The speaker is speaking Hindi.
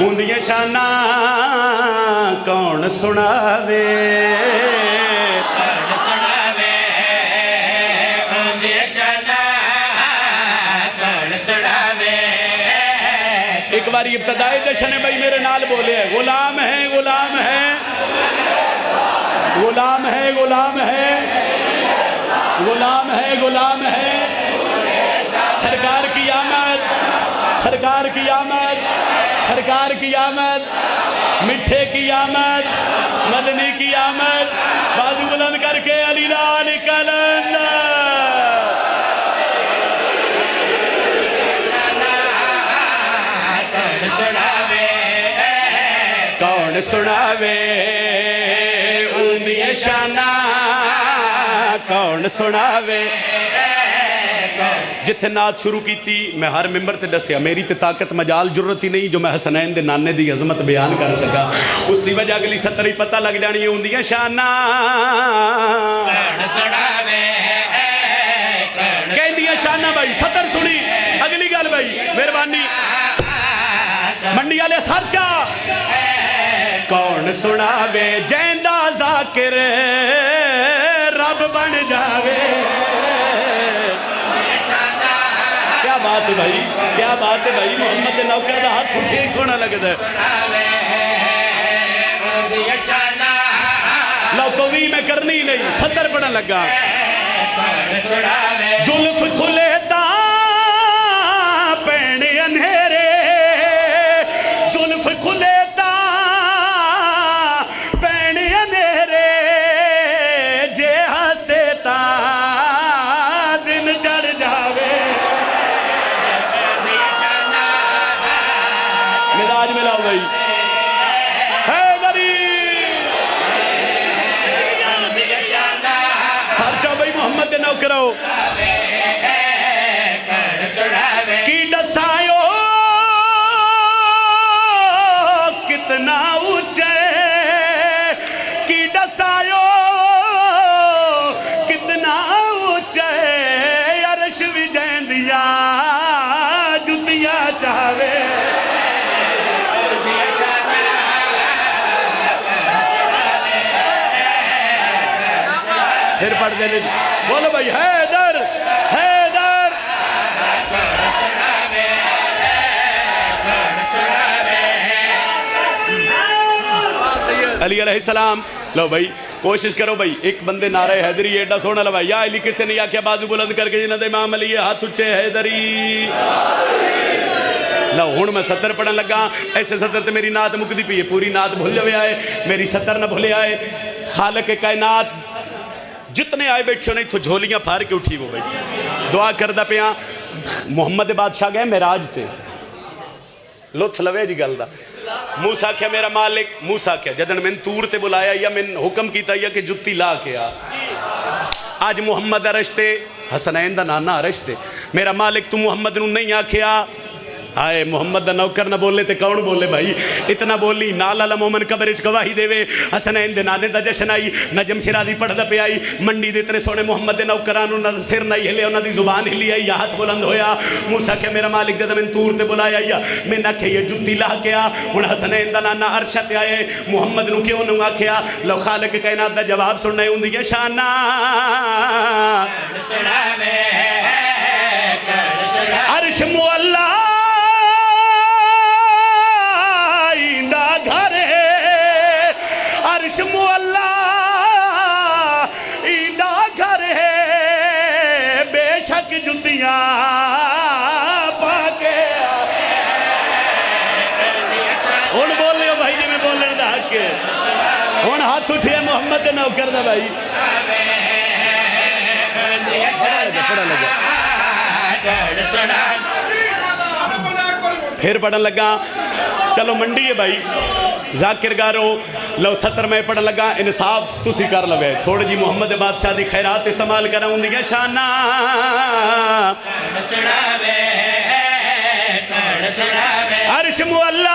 उन्दियां शाना कौन सुनावे एक बार इब्तदाई जश्न है भाई मेरे नाल बोले है गुलाम है गुलाम है गुलाम है गुलाम है गुलाम है गुलाम है सरकार की आमद सरकार की आमद सरकार की आमद मिठे की आमद मदनी की आमद बाजू बुलंद करके अली लाल कलंदर कौन सुनावे उन्दियां शाना कौन सुनावे जिथे नात शुरू की थी मैं हर मेंबर ते दसिया मेरी ते ताकत मजाल जरूरत ही नहीं जो मैं हसनैन दे नाने दी अजमत बयान कर सका उसकी वजह अगली सतर ही पता लग जानी है उन्दियां शाना कहंदियां शाना भाई सतर सुनी अगली गल भाई मेहरबानी मंडी वाले सरचा कौन सुनावे जैंदा जाकिर रब बन जावे क्या बात है भाई क्या बात है भाई मोहम्मद नौकर का हाथ उठे ही सोना लगता है लो तो भी मैं करनी नहीं सदर पढ़न लगा जुल्फ खुले पैने अंधेरे जुल्फ खुले पैने अंधेरे जे हसे ता दिन चढ़ जावे मिजाज मिलाओ भाई है दरी सरचा भाई मोहम्मद दे नौकरो की दसायो कितना ऊंचे की दसायो कितना ऊंचे अरश विजैंदिया जुतिया चावे फिर पढ़ देने बोलो भाई हैदर हैदर अली अलैहिस्सलाम लो भाई कोशिश करो भाई एक बंदे नारे हैदरी एडा सोना लवाई या अली किसी ने आख्या बाजू बुलंद करके जिन्हों दे इमाम अली हाथ उच्चे हैदरी लो हुण मैं सतर पढ़न लगा ऐसे सतर तो मेरी नात मुकदी पई है पूरी नात भूल जावे आए मेरी सतर न भूले आए खालिक कायनात जितने आए बैठे हो नहीं तो झोलियां फार के उठी वो भाई दुआ करदा पिया मुहम्मद बादशाह गए मेराज ते लुत्फ लवे जी गल दा मूसा आख्या मेरा मालिक मूसा आख्या जदन मैंने तूर ते बुलाया या मैंने हुक्म किया या कि जुत्ती ला के आ आज मुहम्मद अरशते हसनैन दा नाना अरशते मेरा मालिक तू मुहम्मद नू नहीं आख्या आए मोहम्मद दा नौकर न बोले ते कौन बोले भाई इतना बोली नाल अला मोमन कब्र च गवाही देवे हसनैन दे नाने दा जश्न आई नजम शिराजी पढ़दा पे आई मंडी दे इतने सोने मोहम्मद दे नौकरां नू ना सिर नहीं हिले उन्हां दी जुबान हिली आई या हाथ बुलंद होया मूसा के मेरा मालिक जद मैं तूर ते बुलाया या मैं आखे ये जुत्ती ला के आ हुण हसनैन दा नाना अरश ते आए मोहम्मद नू क्यों नू आख्या लो खालिक कायनात दा जवाब सुनना उंदियां शाना अरश मुअल्ला जुतियां पाके हुण बोलियो भाई जी मैं बोलने दा हक है हुण हाथ उठे मोहम्मद दे नौकर दा भाई पढ़न लगा फिर पढ़न लगा चलो मंडी है भाई जाकिर गारो लो सतर में पढ़ लगा इंसाफ तुसी कर लवे थोड़ी जी मोहम्मद बादशाह दी खैरात इस्तेमाल करा उंदियां शाना अर्श मुअल्ला